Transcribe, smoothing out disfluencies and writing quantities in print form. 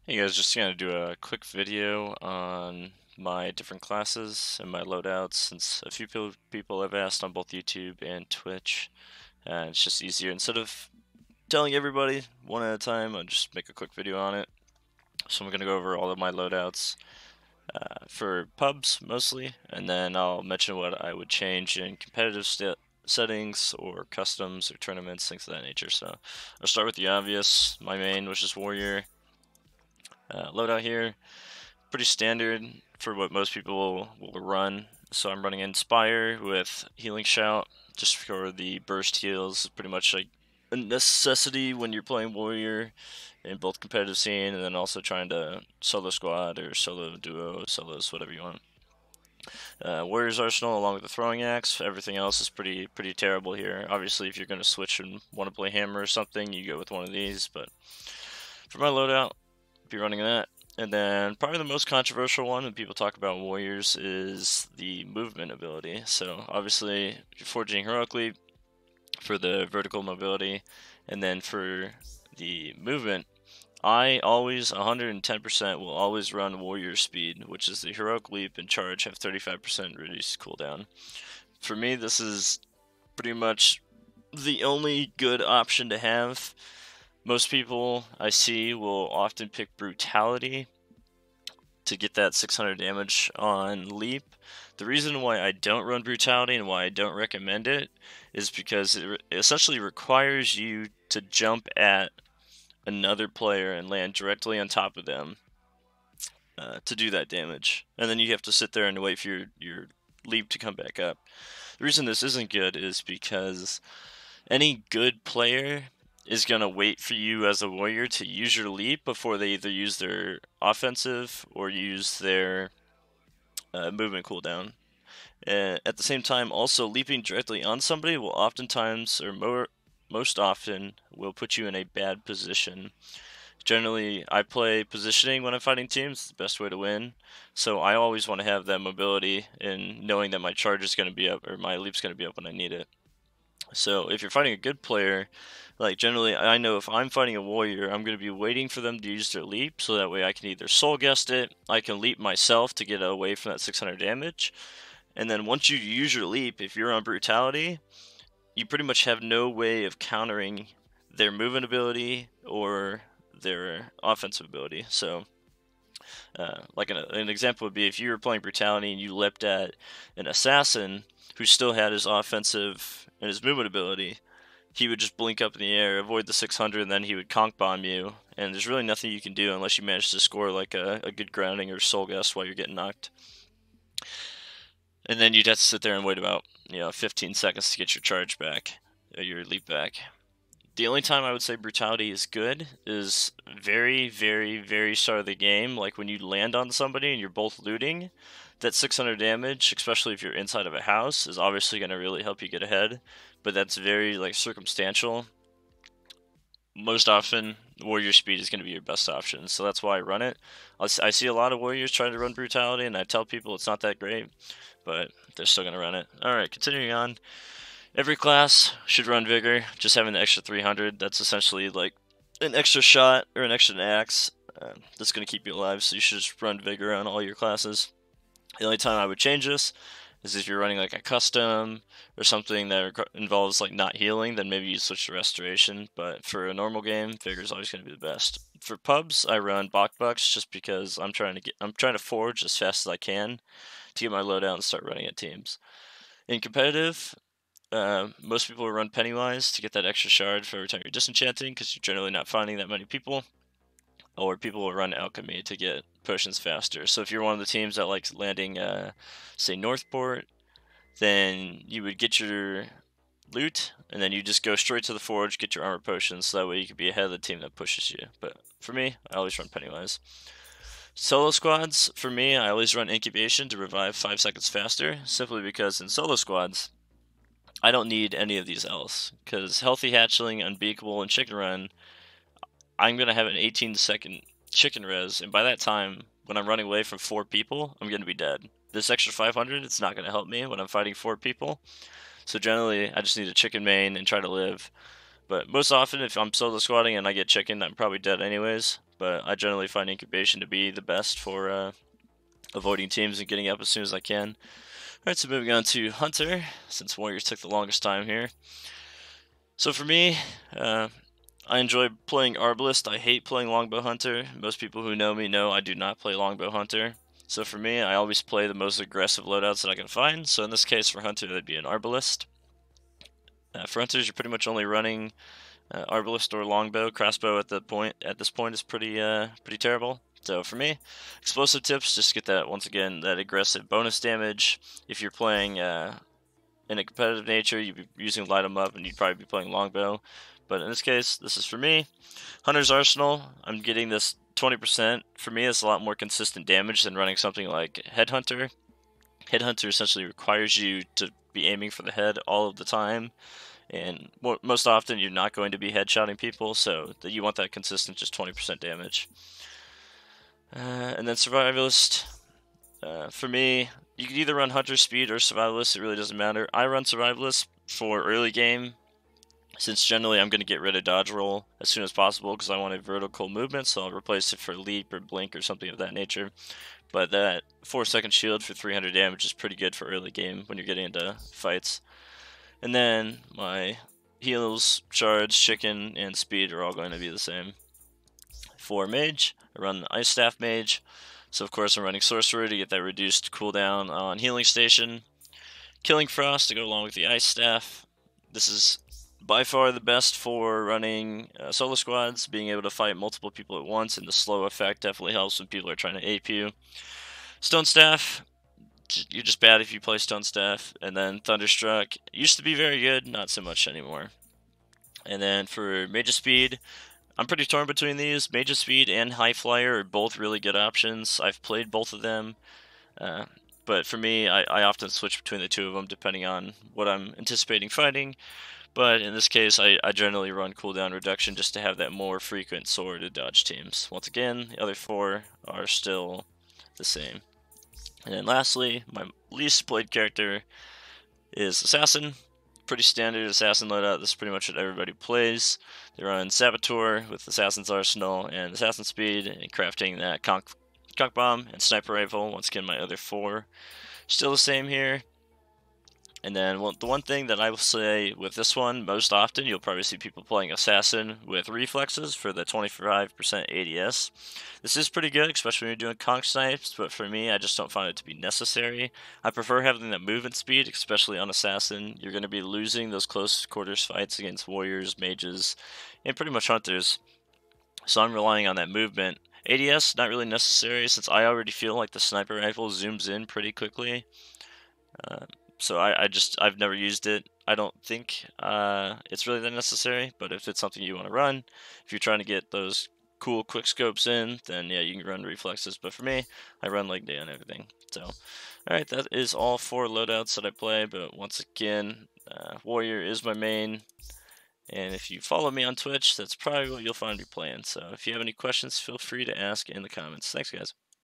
Hey guys, just gonna do a quick video on my different classes and my loadouts since a few people have asked on both YouTube and Twitch. And it's just easier. Instead of telling everybody one at a time, I'll just make a quick video on it. So I'm gonna go over all of my loadouts for pubs mostly, and then I'll mention what I would change in competitive settings or customs or tournaments, things of that nature. So I'll start with the obvious, my main, which is Warrior. Loadout here, pretty standard for what most people will run. So I'm running Inspire with Healing Shout, just for the burst heals. Pretty much like a necessity when you're playing Warrior in both competitive scene, and then also trying to solo squad or solo duo, solos, whatever you want. Warrior's Arsenal along with the throwing axe. Everything else is pretty terrible here. Obviously, if you're going to switch and want to play hammer or something, you go with one of these. But for my loadout, be running that. And then probably the most controversial one when people talk about warriors is the movement ability. So obviously, if you're forging heroically for the vertical mobility, and then for the movement, I always 110% will always run warrior speed, which is the heroic leap and charge have 35% reduced cooldown. For me, this is pretty much the only good option to have. Most people I see will often pick brutality to get that 600 damage on leap. The reason why I don't run brutality and why I don't recommend it is because it essentially requires you to jump at another player and land directly on top of them to do that damage. And then you have to sit there and wait for your leap to come back up. The reason this isn't good is because any good player is going to wait for you as a warrior to use your leap before they either use their offensive or use their movement cooldown. At the same time, also leaping directly on somebody will oftentimes, or most often, will put you in a bad position. Generally, I play positioning when I'm fighting teams. It's the best way to win. So I always want to have that mobility and knowing that my charge is going to be up or my leap's going to be up when I need it. So if you're fighting a good player, like generally I know if I'm fighting a warrior, I'm going to be waiting for them to use their leap, so that way I can either soul guest it, I can leap myself to get away from that 600 damage, and then once you use your leap, if you're on brutality, you pretty much have no way of countering their movement ability or their offensive ability. So like an example would be if you were playing brutality and you leapt at an assassin who still had his offensive and his movement ability, he would just blink up in the air, avoid the 600, and then he would conk bomb you. And there's really nothing you can do unless you manage to score like a good grounding or soul gust while you're getting knocked. And then you'd have to sit there and wait about 15 seconds to get your charge back, or your leap back. The only time I would say brutality is good is very start of the game, like when you land on somebody and you're both looting. That 600 damage, especially if you're inside of a house, is obviously going to really help you get ahead, but that's very circumstantial. Most often, warrior speed is going to be your best option, so that's why I run it. I see a lot of warriors trying to run brutality, and I tell people it's not that great, but they're still going to run it. Alright, continuing on. Every class should run Vigor. Just having the extra 300, that's essentially like an extra shot or an extra axe that's going to keep you alive, so you should just run Vigor on all your classes. The only time I would change this is if you're running like a custom or something that involves like not healing, then maybe you switch to Restoration, but for a normal game, Vigor is always going to be the best. For pubs, I run Bucks just because I'm trying to forge as fast as I can to get my loadout and start running at teams. In competitive, most people will run Pennywise to get that extra shard for every time you're disenchanting, because you're generally not finding that many people. Or people will run Alchemy to get potions faster. So if you're one of the teams that likes landing, say, Northport, then you would get your loot, and then you just go straight to the forge, get your armor potions, so that way you could be ahead of the team that pushes you. But for me, I always run Pennywise. Solo squads, for me, I always run Incubation to revive 5 seconds faster, simply because in solo squads, I don't need any of these else, because Healthy Hatchling, Unbeakable, and Chicken Run, I'm going to have an 18-second chicken res, and by that time, when I'm running away from 4 people, I'm going to be dead. This extra 500, it's not going to help me when I'm fighting 4 people, so generally, I just need a chicken main and try to live. But most often, if I'm solo squatting and I get chicken, I'm probably dead anyways, but I generally find incubation to be the best for avoiding teams and getting up as soon as I can. Alright, so moving on to Hunter, since Warriors took the longest time here. So for me, I enjoy playing Arbalist. I hate playing Longbow Hunter. Most people who know me know I do not play Longbow Hunter. So for me, I always play the most aggressive loadouts that I can find. So in this case, for Hunter, that'd be an Arbalist. For Hunters, you're pretty much only running Arbalist or Longbow. Crossbow at this point is pretty terrible. So for me, explosive tips, just get that, once again, that aggressive bonus damage. If you're playing in a competitive nature, you'd be using Light 'em Up, and you'd probably be playing Longbow. But in this case, this is for me. Hunter's Arsenal, I'm getting this 20%. For me, it's a lot more consistent damage than running something like Headhunter. Headhunter essentially requires you to be aiming for the head all of the time, and most often you're not going to be headshotting people, so you want that consistent, just 20% damage. And then Survivalist, for me, you can either run Hunter Speed or Survivalist, it really doesn't matter. I run Survivalist for early game, since generally I'm going to get rid of dodge roll as soon as possible because I want a vertical movement, so I'll replace it for leap or blink or something of that nature. But that 4-second shield for 300 damage is pretty good for early game when you're getting into fights. And then my heals, shards, chicken, and speed are all going to be the same. For Mage, I run the Ice Staff Mage, so of course I'm running Sorcerer to get that reduced cooldown on Healing Station. Killing Frost to go along with the Ice Staff. This is by far the best for running solo squads. Being able to fight multiple people at once, and the slow effect definitely helps when people are trying to ape you. Stone Staff, you're just bad if you play Stone Staff. And then Thunderstruck, used to be very good, not so much anymore. And then for Mage Speed, I'm pretty torn between these. Mage Speed and High Flyer are both really good options. I've played both of them. But for me, I often switch between the two of them depending on what I'm anticipating fighting. But in this case, I generally run cooldown reduction just to have that more frequent sword to dodge teams. Once again, the other four are still the same. And then lastly, my least played character is Assassin. Pretty standard Assassin loadout. This is pretty much what everybody plays. They run Saboteur with Assassin's Arsenal and Assassin Speed, and crafting that Conch Bomb and Sniper Rifle. Once again, my other four still the same here. And then the one thing that I will say with this one, most often you'll probably see people playing Assassin with Reflexes for the 25% ADS. This is pretty good, especially when you're doing conch snipes, but for me, I just don't find it to be necessary. I prefer having that movement speed, especially on Assassin. You're going to be losing those close quarters fights against Warriors, Mages, and pretty much Hunters. So I'm relying on that movement. ADS, not really necessary, since I already feel like the Sniper Rifle zooms in pretty quickly. So I've never used it. I don't think it's really that necessary, but if it's something you want to run, if you're trying to get those cool quick scopes in, then yeah, you can run Reflexes. But for me, I run leg day on everything. So, alright, that is all 4 loadouts that I play, but once again, Warrior is my main. And if you follow me on Twitch, that's probably what you'll find me playing. So if you have any questions, feel free to ask in the comments. Thanks, guys.